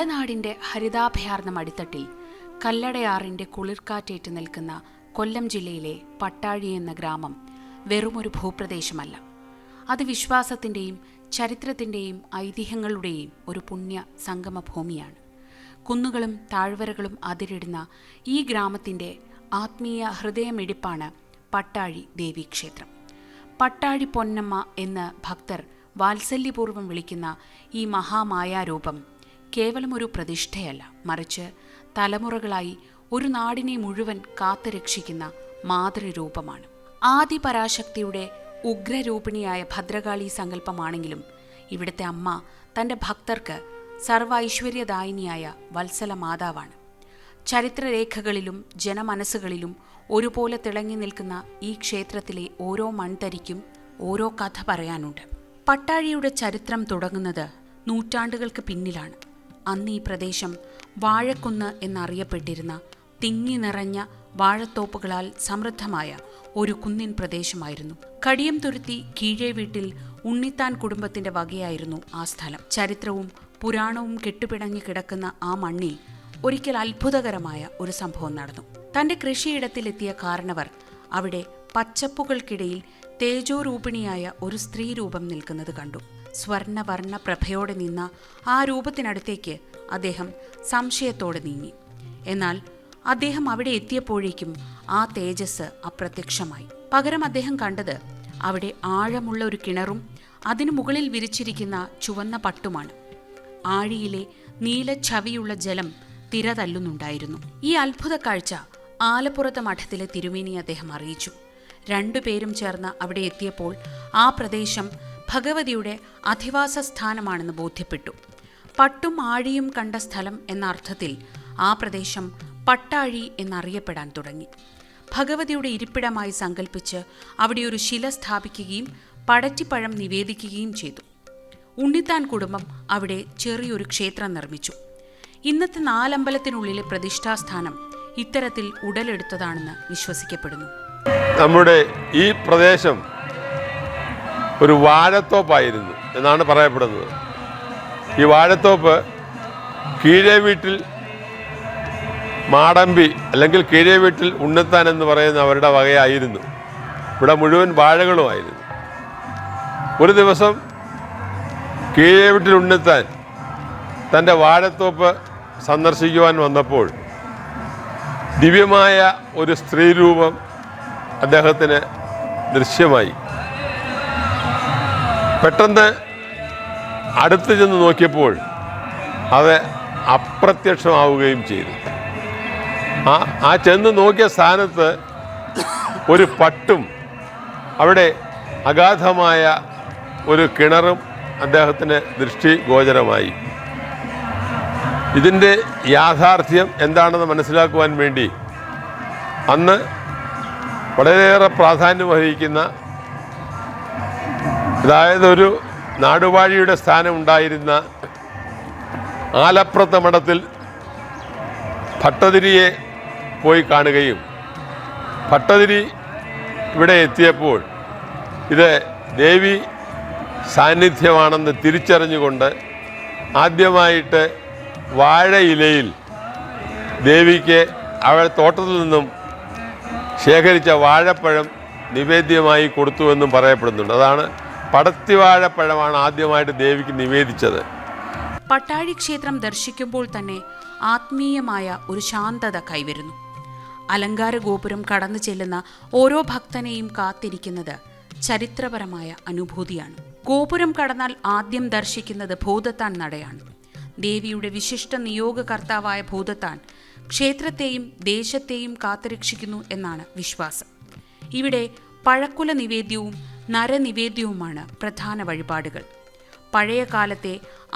മലനാടിൻ്റെ ഹരിതാഭയാർന്ന മടിത്തട്ടിൽ കല്ലടയാറിൻ്റെ കുളിർക്കാറ്റേറ്റ് നിൽക്കുന്ന കൊല്ലം ജില്ലയിലെ പട്ടാഴി എന്ന ഗ്രാമം വെറുമൊരു ഭൂപ്രദേശമല്ല. അത് വിശ്വാസത്തിൻ്റെയും ചരിത്രത്തിൻ്റെയും ഐതിഹ്യങ്ങളുടെയും ഒരു പുണ്യ സംഗമഭൂമിയാണ്. കുന്നുകളും താഴ്വരകളും അതിരിടുന്ന ഈ ഗ്രാമത്തിൻ്റെ ആത്മീയ ഹൃദയമിടിപ്പാണ് പട്ടാഴി ദേവീക്ഷേത്രം. പട്ടാഴി പൊന്നമ്മ എന്ന് ഭക്തർ വാത്സല്യപൂർവ്വം വിളിക്കുന്ന ഈ മഹാമായാരൂപം കേവലം ഒരു പ്രതിഷ്ഠയല്ല, മറിച്ച് തലമുറകളായി ഒരു നാടിനെ മുഴുവൻ കാത്തുരക്ഷിക്കുന്ന മാതൃരൂപമാണ്. ആദിപരാശക്തിയുടെ ഉഗ്രരൂപിണിയായ ഭദ്രകാളി സങ്കല്പമാണെങ്കിലും ഇവിടുത്തെ അമ്മ തൻ്റെ ഭക്തർക്ക് സർവ്വ ഐശ്വര്യദായിനിയായ വത്സല മാതാവാണ്. ചരിത്രരേഖകളിലും ജനമനസ്സുകളിലും ഒരുപോലെ തിളങ്ങി നിൽക്കുന്ന ഈ ക്ഷേത്രത്തിലെ ഓരോ മൺതരിക്കും ഓരോ കഥ പറയാനുണ്ട്. പട്ടാഴിയുടെ ചരിത്രം തുടങ്ങുന്നത് നൂറ്റാണ്ടുകൾക്ക് പിന്നിലാണ്. അന്ന് ഈ പ്രദേശം വാഴക്കുന്ന് എന്നറിയപ്പെട്ടിരുന്ന തിങ്ങി നിറഞ്ഞ വാഴത്തോപ്പുകളാൽ സമൃദ്ധമായ ഒരു കുന്നിൻ പ്രദേശമായിരുന്നു. കടിയംതുരുത്തി കീഴേ വീട്ടിൽ ഉണ്ണിത്താൻ കുടുംബത്തിന്റെ വകയായിരുന്നു ആ സ്ഥലം. ചരിത്രവും പുരാണവും കെട്ടുപിണഞ്ഞു കിടക്കുന്ന ആ മണ്ണിൽ ഒരിക്കൽ അത്ഭുതകരമായ ഒരു സംഭവം നടന്നു. തന്റെ കൃഷിയിടത്തിലെത്തിയ കാരണവർ അവിടെ പച്ചപ്പുകൾക്കിടയിൽ തേജോരൂപിണിയായ ഒരു സ്ത്രീ രൂപം നിൽക്കുന്നത് കണ്ടു. സ്വർണ്ണവർണ്ണ പ്രഭയോടെ നിന്ന ആ രൂപത്തിനടുത്തേക്ക് അദ്ദേഹം സംശയത്തോടെ നീങ്ങി. എന്നാൽ അദ്ദേഹം അവിടെ എത്തിയപ്പോഴേക്കും ആ തേജസ് അപ്രത്യക്ഷമായി. പകരം അദ്ദേഹം കണ്ടത് അവിടെ ആഴമുള്ള ഒരു കിണറും അതിനു മുകളിൽ വിരിച്ചിരിക്കുന്ന ചുവന്ന പട്ടുമാണ്. ആഴിയിലെ നീലച്ചവിയുള്ള ജലം തിര തല്ലുന്നുണ്ടായിരുന്നു. ഈ അത്ഭുത കാഴ്ച ആലപ്പുറത്തെ മഠത്തിലെ തിരുമേനി അദ്ദേഹം അറിയിച്ചു. രണ്ടുപേരും ചേർന്ന് അവിടെ എത്തിയപ്പോൾ ആ പ്രദേശം ഭഗവതിയുടെ അധിവാസ സ്ഥാനമാണെന്ന് ബോധ്യപ്പെട്ടു. പട്ടും ആഴിയും കണ്ട സ്ഥലം എന്ന അർത്ഥത്തിൽ ആ പ്രദേശം പട്ടാഴി എന്നറിയപ്പെടാൻ തുടങ്ങി. ഭഗവതിയുടെ ഇരിപ്പിടമായി സങ്കല്പിച്ച് അവിടെ ഒരു ശില സ്ഥാപിക്കുകയും പടറ്റിപ്പഴം നിവേദിക്കുകയും ചെയ്തു. ഉണ്ണിത്താൻ കുടുംബം അവിടെ ചെറിയൊരു ക്ഷേത്രം നിർമ്മിച്ചു. ഇന്നത്തെ 4 അമ്പലത്തിനുള്ളിലെ പ്രതിഷ്ഠാസ്ഥാനം ഇത്തരത്തിൽ ഉടലെടുത്തതാണെന്ന് വിശ്വസിക്കപ്പെടുന്നു. നമ്മുടെ ഈ പ്രദേശം ഒരു വാഴത്തോപ്പായിരുന്നു എന്നാണ് പറയപ്പെടുന്നത്. ഈ വാഴത്തോപ്പ് കീഴേ വീട്ടിൽ മാടമ്പി അല്ലെങ്കിൽ കീഴേ വീട്ടിൽ ഉണ്ണിത്താൻ എന്ന് പറയുന്ന അവരുടെ വകയായിരുന്നു. ഇവിടെ മുഴുവൻ വാഴകളുമായിരുന്നു. ഒരു ദിവസം കീഴേ വീട്ടിൽ ഉണ്ണിത്താൻ തൻ്റെ വാഴത്തോപ്പ് സന്ദർശിക്കുവാൻ വന്നപ്പോൾ ദിവ്യമായ ഒരു സ്ത്രീരൂപം അദ്ദേഹത്തിന് ദൃശ്യമായി. പെട്ടെന്ന് അടുത്ത് ചെന്ന് നോക്കിയപ്പോൾ അത് അപ്രത്യക്ഷമാവുകയും ചെയ്തു. ആ ചെന്ന് നോക്കിയ സ്ഥാനത്ത് ഒരു പട്ടും അവിടെ അഗാധമായ ഒരു കിണറും അദ്ദേഹത്തിന് ദൃഷ്ടിഗോചരമായി. ഇതിൻ്റെ യാഥാർത്ഥ്യം എന്താണെന്ന് മനസ്സിലാക്കുവാൻ വേണ്ടി അന്ന് വളരെയേറെ പ്രാധാന്യം വഹിക്കുന്ന, അതായത് ഒരു നാടുവാഴിയുടെ സ്ഥാനം ഉണ്ടായിരുന്ന ആലപ്പുറത്തെ മഠത്തിൽ ഭട്ടതിരിയെ പോയി കാണുകയും ഭട്ടതിരി ഇവിടെ എത്തിയപ്പോൾ ഇത് ദേവി സാന്നിധ്യമാണെന്ന് തിരിച്ചറിഞ്ഞുകൊണ്ട് ആദ്യമായിട്ട് വാഴയിലയിൽ ദേവിക്ക് അവൾ തോട്ടത്തിൽ നിന്നും ശേഖരിച്ച വാഴപ്പഴം നിവേദ്യമായി കൊടുത്തുവെന്നും പറയപ്പെടുന്നുണ്ട്. അതാണ് പടത്തിവാഴപ്പഴമാണ് ആദ്യമായിട്ട് ദേവിക്ക് നിവേദിച്ചത്. പട്ടാഴി ക്ഷേത്രം ദർശിക്കുമ്പോൾ തന്നെ ആത്മീയമായ ഒരു ശാന്തത കൈവരുന്നു. അലങ്കാര ഗോപുരം കടന്നു ചെല്ലുന്ന ഓരോ ഭക്തനെയും കാത്തിരിക്കുന്നത് ചരിത്രപരമായ അനുഭൂതിയാണ്. ഗോപുരം കടന്നാൽ ആദ്യം ദർശിക്കുന്നത് ഭൂതത്താൻ നടയാണ്. ദേവിയുടെ വിശിഷ്ട നിയോഗകർത്താവായ ഭൂതത്താൻ ക്ഷേത്രത്തെയും ദേശത്തെയും കാത്തുരക്ഷിക്കുന്നു എന്നാണ് വിശ്വാസം. ഇവിടെ പഴക്കുല നിവേദ്യവും നരനിവേദ്യവുമാണ് പ്രധാന വഴിപാടുകൾ. പഴയ കാലത്തെ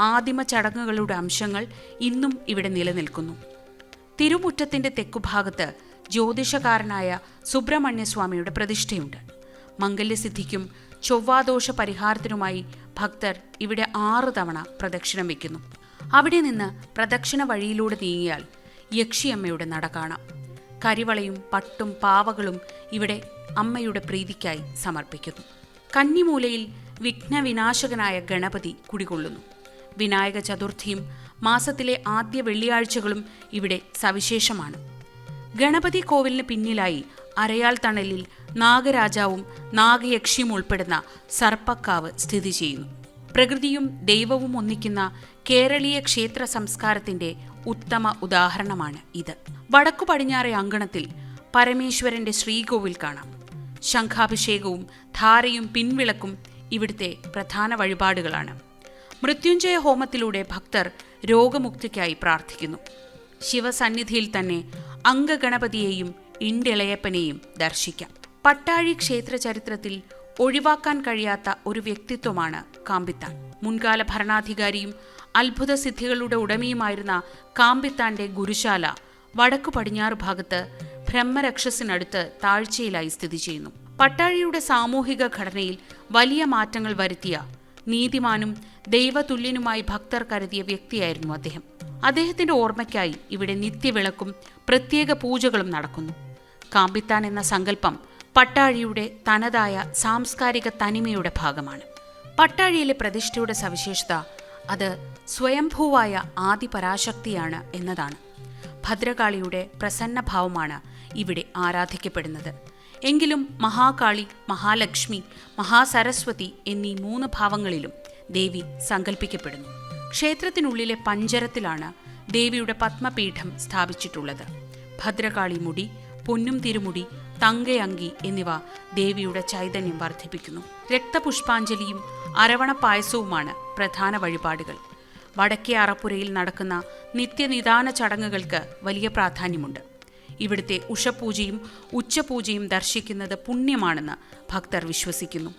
ആദിമ ചടങ്ങുകളുടെ അംശങ്ങൾ ഇന്നും ഇവിടെ നിലനിൽക്കുന്നു. തിരുമുറ്റത്തിൻ്റെ തെക്കുഭാഗത്ത് ജ്യോതിഷകാരനായ സുബ്രഹ്മണ്യസ്വാമിയുടെ പ്രതിഷ്ഠയുണ്ട്. മംഗല്യസിദ്ധിക്കും ചൊവ്വാദോഷ പരിഹാരത്തിനുമായി ഭക്തർ ഇവിടെ 6 തവണ പ്രദക്ഷിണം വയ്ക്കുന്നു. അവിടെ നിന്ന് പ്രദക്ഷിണ വഴിയിലൂടെ നീങ്ങിയാൽ യക്ഷിയമ്മയുടെ നട കാണാം. കരിവളയും പട്ടും പാവകളും ഇവിടെ അമ്മയുടെ പ്രീതിക്കായി സമർപ്പിക്കുന്നു. കന്നിമൂലയിൽ വിഘ്നവിനാശകനായ ഗണപതി കുടികൊള്ളുന്നു. വിനായക ചതുർത്ഥിയും മാസത്തിലെ ആദ്യ വെള്ളിയാഴ്ചകളും ഇവിടെ സവിശേഷമാണ്. ഗണപതി കോവിലിന് പിന്നിലായി അരയാൽ തണലിൽ നാഗരാജാവും നാഗയക്ഷിയും ഉൾപ്പെടുന്ന സർപ്പക്കാവ് സ്ഥിതി ചെയ്യുന്നു. പ്രകൃതിയും ദൈവവും ഒന്നിക്കുന്ന കേരളീയ ക്ഷേത്ര സംസ്കാരത്തിന്റെ ഉത്തമ ഉദാഹരണമാണ് ഇത്. വടക്കു പടിഞ്ഞാറെ അങ്കണത്തിൽ പരമേശ്വരന്റെ ശ്രീകോവിൽ കാണാം. ശംഖാഭിഷേകവും ധാരയും പിൻവിളക്കും ഇവിടുത്തെ പ്രധാന വഴിപാടുകളാണ്. മൃത്യുഞ്ജയ ഹോമത്തിലൂടെ ഭക്തർ രോഗമുക്തിക്കായി പ്രാർത്ഥിക്കുന്നു. ശിവസന്നിധിയിൽ തന്നെ അംഗഗണപതിയെയും ഇണ്ടിളയപ്പനെയും ദർശിക്കാം. പട്ടാഴി ക്ഷേത്ര ചരിത്രത്തിൽ ഒഴിവാക്കാൻ കഴിയാത്ത ഒരു വ്യക്തിത്വമാണ് കാമ്പിത്താൻ. മുൻകാല ഭരണാധികാരിയും അത്ഭുത സിദ്ധികളുടെ ഉടമയുമായിരുന്ന കാമ്പിത്താന്റെ ഗുരുശാല വടക്കു പടിഞ്ഞാറ് ഭാഗത്ത് ബ്രഹ്മരക്ഷസിനടുത്ത് താഴ്ചയിലായി സ്ഥിതി ചെയ്യുന്നു. പട്ടാഴിയുടെ സാമൂഹിക ഘടനയിൽ വലിയ മാറ്റങ്ങൾ വരുത്തിയ നീതിമാനും ദൈവതുല്യനുമായി ഭക്തർ കരുതിയ വ്യക്തിയായിരുന്നു അദ്ദേഹം. അദ്ദേഹത്തിന്റെ ഓർമ്മയ്ക്കായി ഇവിടെ നിത്യവിളക്കും പ്രത്യേക പൂജകളും നടക്കുന്നു. കാമ്പിത്താൻ എന്ന സങ്കല്പം പട്ടാഴിയുടെ തനതായ സാംസ്കാരിക തനിമയുടെ ഭാഗമാണ്. പട്ടാഴിയിലെ പ്രതിഷ്ഠയുടെ സവിശേഷത അത് സ്വയംഭൂവായ ആദിപരാശക്തിയാണ് എന്നതാണ്. ഭദ്രകാളിയുടെ പ്രസന്നഭാവമാണ് ഇവിടെ ആരാധിക്കപ്പെടുന്നത്. എങ്കിലും മഹാകാളി, മഹാലക്ഷ്മി, മഹാസരസ്വതി എന്നീ 3 ഭാവങ്ങളിലും ദേവി സങ്കല്പിക്കപ്പെടുന്നു. ക്ഷേത്രത്തിനുള്ളിലെ പഞ്ചരത്തിലാണ് ദേവിയുടെ പത്മപീഠം സ്ഥാപിച്ചിട്ടുള്ളത്. ഭദ്രകാളി മുടി, പൊന്നും തിരുമുടി, തങ്കയങ്കി എന്നിവ ദേവിയുടെ ചൈതന്യം വർദ്ധിപ്പിക്കുന്നു. രക്തപുഷ്പാഞ്ജലിയും അരവണ പായസവുമാണ് പ്രധാന വഴിപാടുകൾ. വടക്കേ അറപ്പുരയിൽ നടക്കുന്ന നിത്യനിദാന ചടങ്ങുകൾക്ക് വലിയ പ്രാധാന്യമുണ്ട്. ഇവിടുത്തെ ഉഷപൂജയും ഉച്ചപൂജയും ദർശിക്കുന്നത് പുണ്യമാണെന്ന് ഭക്തർ വിശ്വസിക്കുന്നു.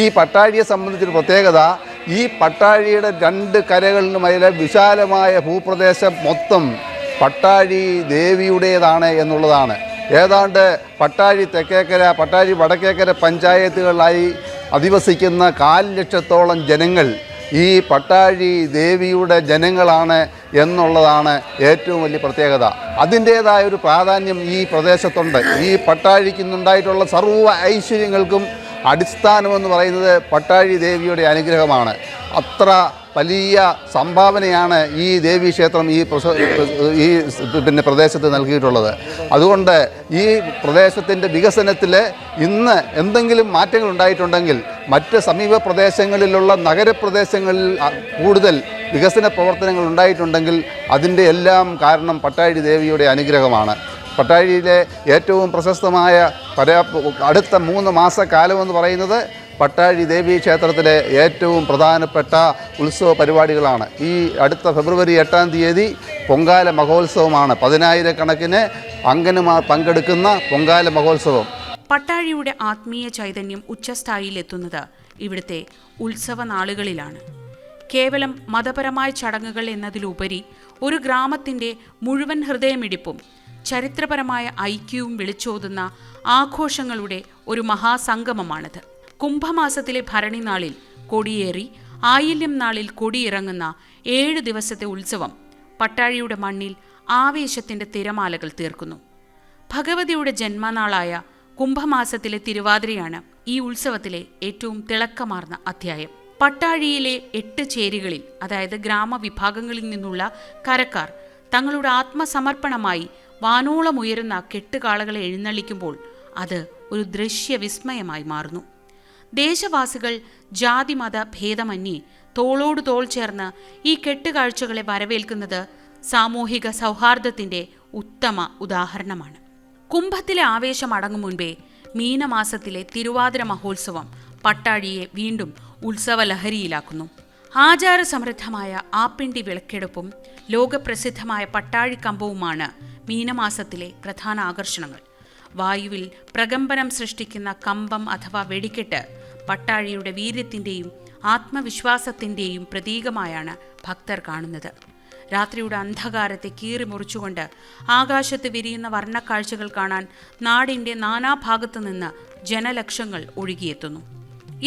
ഈ പട്ടാഴിയെ സംബന്ധിച്ചൊരു പ്രത്യേകത, ഈ പട്ടാഴിയുടെ 2 കരകളിലുമതിലെ വിശാലമായ ഭൂപ്രദേശം മൊത്തം പട്ടാഴി ദേവിയുടേതാണ് എന്നുള്ളതാണ്. ഏതാണ്ട് പട്ടാഴി തെക്കേക്കര, പട്ടാഴി വടക്കേക്കര പഞ്ചായത്തുകളിലായി അധിവസിക്കുന്ന 4 ലക്ഷത്തോളം ജനങ്ങൾ ഈ പട്ടാഴി ദേവിയുടെ ജനങ്ങളാണ് എന്നുള്ളതാണ് ഏറ്റവും വലിയ പ്രത്യേകത. അതിൻ്റേതായ ഒരു പ്രാധാന്യം ഈ പ്രദേശത്തുണ്ട്. ഈ പട്ടാഴിക്കുന്നുണ്ടായിട്ടുള്ള സർവ്വ ഐശ്വര്യങ്ങൾക്കും അടിസ്ഥാനമെന്ന് പറയുന്നത് പട്ടാഴി ദേവിയുടെ അനുഗ്രഹമാണ്. അത്ര വലിയ സംഭാവനയാണ് ഈ ദേവീക്ഷേത്രം ഈ പ്രദേശത്ത് നൽകിയിട്ടുള്ളത്. അതുകൊണ്ട് ഈ പ്രദേശത്തിൻ്റെ വികസനത്തിൽ ഇന്ന് എന്തെങ്കിലും മാറ്റങ്ങൾ ഉണ്ടായിട്ടുണ്ടെങ്കിൽ മറ്റ് സമീപ പ്രദേശങ്ങളിലുള്ള നഗരപ്രദേശങ്ങളിൽ കൂടുതൽ വികസന പ്രവർത്തനങ്ങൾ ഉണ്ടായിട്ടുണ്ടെങ്കിൽ അതിൻ്റെ എല്ലാം കാരണം പട്ടാഴി ദേവിയുടെ അനുഗ്രഹമാണ്. പട്ടാഴിയിലെ ഏറ്റവും പ്രശസ്തമായ അടുത്ത 3 മാസക്കാലമെന്ന് പറയുന്നത് പട്ടാഴി ദേവീ ക്ഷേത്രത്തിലെ ഏറ്റവും പ്രധാനപ്പെട്ട ഉത്സവ പരിപാടികളാണ്. ഈ അടുത്ത ഫെബ്രുവരി 8-ാം തീയതി പൊങ്കാല മഹോത്സവമാണ്. 10,000-കണക്കിന് അംഗനമാർ പങ്കെടുക്കുന്ന പൊങ്കാല മഹോത്സവം. പട്ടാഴിയുടെ ആത്മീയ ചൈതന്യം ഉച്ചസ്ഥായിയിലെത്തുന്നത് ഇവിടുത്തെ ഉത്സവ നാളുകളിലാണ്. കേവലം മതപരമായ ചടങ്ങുകൾ എന്നതിലുപരി ഒരു ഗ്രാമത്തിൻ്റെ മുഴുവൻ ഹൃദയമിടിപ്പും ചരിത്രപരമായ ഐക്യവും വിളിച്ചോതുന്ന ആഘോഷങ്ങളുടെ ഒരു മഹാസംഗമമാണിത്. കുംഭമാസത്തിലെ ഭരണി നാളിൽ കൊടിയേറി ആയില്യം നാളിൽ കൊടിയിറങ്ങുന്ന 7 ദിവസത്തെ ഉത്സവം പട്ടാഴിയുടെ മണ്ണിൽ ആവേശത്തിൻ്റെ തിരമാലകൾ തീർക്കുന്നു. ഭഗവതിയുടെ ജന്മനാളായ കുംഭമാസത്തിലെ തിരുവാതിരയാണ് ഈ ഉത്സവത്തിലെ ഏറ്റവും തിളക്കമാർന്ന അധ്യായം. പട്ടാഴിയിലെ 8 ചേരികളിൽ, അതായത് ഗ്രാമവിഭാഗങ്ങളിൽ നിന്നുള്ള കരക്കാർ തങ്ങളുടെ ആത്മസമർപ്പണമായി വാനോളമുയരുന്ന കെട്ടുകാളകളെ എഴുന്നള്ളിക്കുമ്പോൾ അത് ഒരു ദൃശ്യവിസ്മയമായി മാറുന്നു. ദേശവാസികൾ ജാതിമത ഭേദമന്യേ തോളോട് തോൾ ചേർന്ന് ഈ കെട്ടുകാഴ്ചകളെ വരവേൽക്കുന്നത് സാമൂഹിക സൗഹാർദ്ദത്തിൻ്റെ ഉത്തമ ഉദാഹരണമാണ്. കുംഭത്തിലെ ആവേശം അടങ്ങും മുൻപേ മീനമാസത്തിലെ തിരുവാതിര മഹോത്സവം പട്ടാഴിയെ വീണ്ടും ഉത്സവലഹരിയിലാക്കുന്നു. ആചാരസമൃദ്ധമായ ആപ്പിണ്ടി വിളക്കെടുപ്പും ലോകപ്രസിദ്ധമായ പട്ടാഴിക്കമ്പവുമാണ് മീനമാസത്തിലെ പ്രധാന ആകർഷണങ്ങൾ. വായുവിൽ പ്രകമ്പനം സൃഷ്ടിക്കുന്ന കമ്പം അഥവാ വെടിക്കെട്ട് പട്ടാഴിയുടെ വീര്യത്തിൻ്റെയും ആത്മവിശ്വാസത്തിൻ്റെയും പ്രതീകമായാണ് ഭക്തർ കാണുന്നത്. രാത്രിയുടെ അന്ധകാരത്തെ കീറിമുറിച്ചുകൊണ്ട് ആകാശത്ത് വിരിയുന്ന വർണ്ണക്കാഴ്ചകൾ കാണാൻ നാടിൻ്റെ നാനാഭാഗത്തു നിന്ന് ജനലക്ഷങ്ങൾ ഒഴുകിയെത്തുന്നു.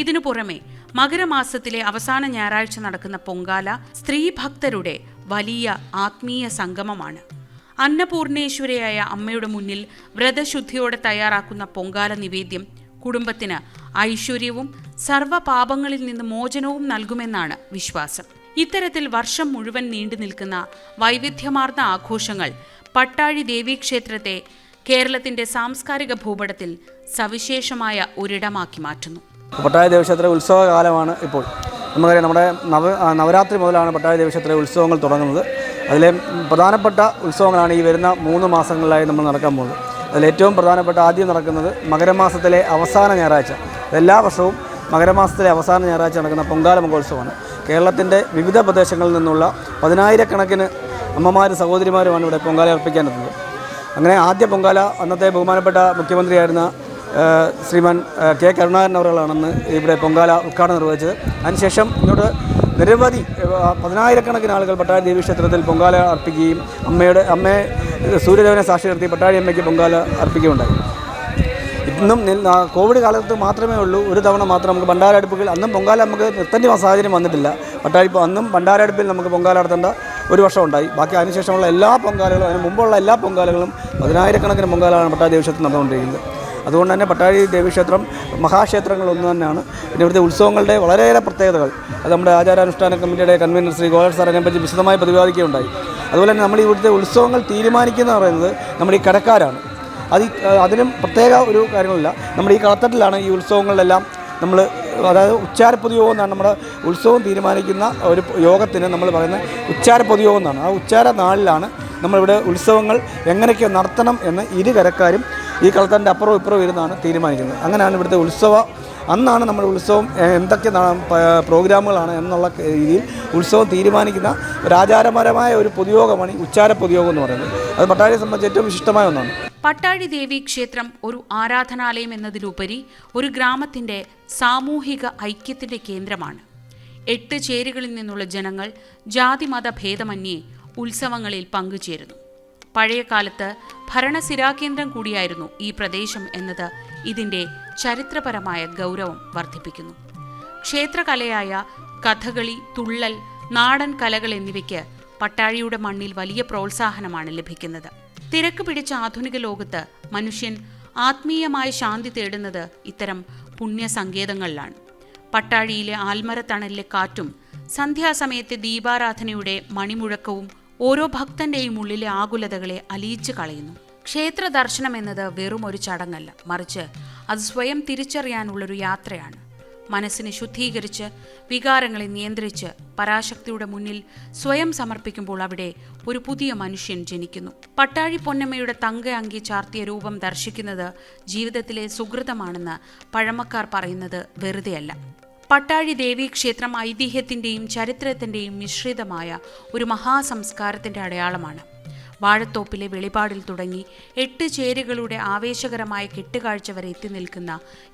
ഇതിനു പുറമെ മകരമാസത്തിലെ അവസാന ഞായറാഴ്ച നടക്കുന്ന പൊങ്കാല സ്ത്രീ ഭക്തരുടെ വലിയ ആത്മീയ സംഗമമാണ്. അന്നപൂർണേശ്വരിയായ അമ്മയുടെ മുന്നിൽ വ്രതശുദ്ധിയോടെ തയ്യാറാക്കുന്ന പൊങ്കാല നിവേദ്യം കുടുംബത്തിന് ഐശ്വര്യവും സർവ്വപാപങ്ങളിൽ നിന്ന് മോചനവും നൽകുമെന്നാണ് വിശ്വാസം. ഇത്തരത്തിൽ വർഷം മുഴുവൻ നീണ്ടു നിൽക്കുന്ന വൈവിധ്യമാർന്ന ആഘോഷങ്ങൾ പട്ടാഴി ദേവീക്ഷേത്രത്തെ കേരളത്തിന്റെ സാംസ്കാരിക ഭൂപടത്തിൽ സവിശേഷമായ ഒരിടമാക്കി മാറ്റുന്നു. പട്ടാഴി ദേവീക്ഷേത്ര ഉത്സവകാലമാണ് ഇപ്പോൾ. നമുക്കറിയാം, നമ്മുടെ നവരാത്രി മുതലാണ് പട്ടാഴി ദേവീക്ഷേത്ര ഉത്സവങ്ങൾ തുടങ്ങുന്നത്. അതിലെ പ്രധാനപ്പെട്ട ഉത്സവങ്ങളാണ് ഈ വരുന്ന 3 മാസങ്ങളിലായി നമ്മൾ നടക്കാൻ പോകുന്നത്. അതിലേറ്റവും പ്രധാനപ്പെട്ട ആദ്യം നടക്കുന്നത് മകരമാസത്തിലെ അവസാന ഞായറാഴ്ച. എല്ലാ വർഷവും മകരമാസത്തിലെ അവസാന ഞായറാഴ്ച നടക്കുന്ന പൊങ്കാല മഹോത്സവമാണ്. കേരളത്തിൻ്റെ വിവിധ പ്രദേശങ്ങളിൽ നിന്നുള്ള 10,000-കണക്കിന് അമ്മമാരും സഹോദരിമാരുമാണ് ഇവിടെ പൊങ്കാല അർപ്പിക്കാനെത്തുന്നത്. അങ്ങനെ ആദ്യ പൊങ്കാല അന്നത്തെ ബഹുമാനപ്പെട്ട മുഖ്യമന്ത്രിയായിരുന്ന ശ്രീമാൻ കെ കരുണാകരൻ അവர்களാണെന്ന് ഇവിടെ പൊങ്കാല ഉദ്ഘാടനം നിർവഹിച്ചത്. അതിനുശേഷം ഇങ്ങോട്ട് നിരവധി 10,000-കണക്കിന് ആളുകൾ പട്ടാഴി ദേവീക്ഷേത്രത്തിൽ പൊങ്കാല അർപ്പിക്കുകയും അമ്മയെ സൂര്യദേവനെ സാക്ഷി നിർത്തി പട്ടാഴി അമ്മയ്ക്ക് പൊങ്കാല അർപ്പിക്കുകയുണ്ടായി. ഇന്നും കോവിഡ് കാലത്ത് മാത്രമേ ഉള്ളൂ ഒരു തവണ മാത്രം നമുക്ക് ഭണ്ഡാരടുപ്പുകൾ, അന്നും പൊങ്കാല നമുക്ക് നിർത്തേണ്ടി സാഹചര്യം വന്നിട്ടില്ല. അന്നും ഭണ്ഡാരടുപ്പിൽ നമുക്ക് പൊങ്കാല നടത്തേണ്ട ഒരു വർഷം ഉണ്ടായി. ബാക്കി അതിനുശേഷമുള്ള എല്ലാ പൊങ്കാലകളും, അതിന് മുമ്പുള്ള എല്ലാ പൊങ്കാലകളും 10,000-കണക്കിന് പൊങ്കാലയാണ് പട്ടാഴി ദേവീക്ഷേത്രം നടന്നുകൊണ്ടിരിക്കുന്നത്. അതുകൊണ്ട് തന്നെ പട്ടാഴി ദേവീക്ഷേത്രം മഹാക്ഷേത്രങ്ങളൊന്നു തന്നെയാണ്. പിന്നെ ഇവിടുത്തെ ഉത്സവങ്ങളുടെ വളരെയേറെ പ്രത്യേകതകൾ അത് നമ്മുടെ ആചാരാനുഷ്ഠാന കമ്മിറ്റിയുടെ കൺവീനർ ശ്രീ ഗോപാൽ സാർ അതിനെപ്പറ്റി വിശദമായി പ്രതിപാദിക്കുകയുണ്ടായി. അതുപോലെ തന്നെ നമ്മൾ ഇവിടുത്തെ ഉത്സവങ്ങൾ തീരുമാനിക്കുന്നത് പറയുന്നത് നമ്മുടെ ഈ കരക്കാരാണ്. അതിനും പ്രത്യേക ഒരു കാര്യങ്ങളില്ല. നമ്മുടെ ഈ കളത്തട്ടിലാണ് ഈ ഉത്സവങ്ങളിലെല്ലാം നമ്മൾ, അതായത് ഉച്ചാരപ്പൊതുയോഗം എന്നാണ് നമ്മുടെ ഉത്സവം തീരുമാനിക്കുന്ന ഒരു യോഗത്തിന് നമ്മൾ പറയുന്നത് ഉച്ചാരപ്പൊതുയോഗം എന്നാണ്. ആ ഉച്ചാര നാളിലാണ് നമ്മളിവിടെ ഉത്സവങ്ങൾ എങ്ങനെയൊക്കെ നടത്തണം എന്ന് ഇരു കരക്കാരും ഈ കളത്തട്ടിൻ്റെ അപ്പുറവും ഇപ്പുറവും ഇരുന്നാണ് തീരുമാനിക്കുന്നത്. അങ്ങനെയാണ് ഇവിടുത്തെ അന്നാണ് നമ്മൾ ഉത്സവം എന്തൊക്കെ പ്രോഗ്രാമുകളാണ് എന്നുള്ള രീതിയിൽ ഉത്സവം തീരുമാനിക്കുന്ന ഒരു ആചാരപരമായ ഒരു പൊതുയോഗമാണ് ഈ ഉച്ചാര പൊതുയോഗം എന്ന് പറയുന്നത്. അത് പട്ടാഴിയെ സംബന്ധിച്ച് ഏറ്റവും വിശിഷ്ടമായ ഒന്നാണ്. പട്ടാഴി ദേവീ ക്ഷേത്രം ഒരു ആരാധനാലയം എന്നതിലുപരി ഒരു ഗ്രാമത്തിന്റെ സാമൂഹിക ഐക്യത്തിന്റെ കേന്ദ്രമാണ്. 8 ചേരികളിൽ നിന്നുള്ള ജനങ്ങൾ ജാതിമത ഭേദമന്യേ ഉത്സവങ്ങളിൽ പങ്കുചേരുന്നു. പഴയ കാലത്ത് ഭരണസിരാകേന്ദ്രം കൂടിയായിരുന്നു ഈ പ്രദേശം എന്നത് ഇതിന്റെ ചരിത്രപരമായ ഗൗരവം വർദ്ധിപ്പിക്കുന്നു. ക്ഷേത്രകലയായ കഥകളി, തുള്ളൽ, നാടൻ കലകൾ എന്നിവയ്ക്ക് പട്ടാഴിയുടെ മണ്ണിൽ വലിയ പ്രോത്സാഹനമാണ് ലഭിക്കുന്നത്. തിരക്ക് പിടിച്ച ആധുനിക ലോകത്ത് മനുഷ്യൻ ആത്മീയമായ ശാന്തി തേടുന്നത് ഇത്തരം പുണ്യസങ്കേതങ്ങളിലാണ്. പട്ടാഴിയിലെ ആൽമരത്തണലിലെ കാറ്റും സന്ധ്യാസമയത്തെ ദീപാരാധനയുടെ മണിമുഴക്കവും ഓരോ ഭക്തന്റെയും ഉള്ളിലെ ആകുലതകളെ അലിയിച്ചു കളയുന്നു. ക്ഷേത്ര ദർശനം എന്നത് വെറും ഒരു ചടങ്ങല്ല, മറിച്ച് അത് സ്വയം തിരിച്ചറിയാനുള്ളൊരു യാത്രയാണ്. മനസ്സിനെ ശുദ്ധീകരിച്ച് വികാരങ്ങളെ നിയന്ത്രിച്ച് പരാശക്തിയുടെ മുന്നിൽ സ്വയം സമർപ്പിക്കുമ്പോൾ അവിടെ ഒരു പുതിയ മനുഷ്യൻ ജനിക്കുന്നു. പട്ടാഴി പൊന്നമ്മയുടെ തങ്ക അങ്കി ചാർത്തിയ രൂപം ദർശിക്കുന്നത് ജീവിതത്തിലെ സുഹൃതമാണെന്ന് പഴമക്കാർ പറയുന്നത് വെറുതെയല്ല. പട്ടാഴി ദേവീക്ഷേത്രം ഐതിഹ്യത്തിൻ്റെയും ചരിത്രത്തിൻ്റെയും മിശ്രിതമായ ഒരു മഹാസംസ്കാരത്തിൻ്റെ അടയാളമാണ്. വാഴത്തോപ്പിലെ വെളിപാടിൽ തുടങ്ങി 8 ചേരികളുടെ ആവേശകരമായ കെട്ടുകാഴ്ച വരെ എത്തി നിൽക്കുന്ന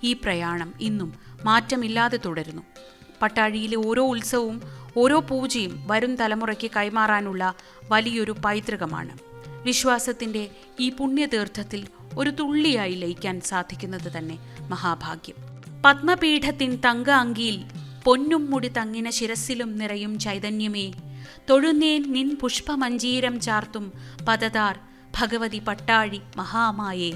ഈ പ്രയാണം ഇന്നും മാറ്റമില്ലാതെ തുടരുന്നു. പട്ടാഴിയിലെ ഓരോ ഉത്സവവും ഓരോ പൂജയും വരും തലമുറയ്ക്ക് കൈമാറാനുള്ള വലിയൊരു പൈതൃകമാണ്. വിശ്വാസത്തിൻ്റെ ഈ പുണ്യതീർത്ഥത്തിൽ ഒരു തുള്ളിയായി ലയിക്കാൻ സാധിക്കുന്നത് തന്നെ മഹാഭാഗ്യം. പത്മപീഠത്തിൻ തങ്ക അങ്കിയിൽ പൊന്നും മുടി തങ്ങിന ശിരസിലും നിറയും ചൈതന്യമേ, തൊഴുന്നേൻ നിൻ പുഷ്പമഞ്ജീരം ചാർത്തും പദതാർ ഭഗവതി പട്ടാഴി മഹാമായേ.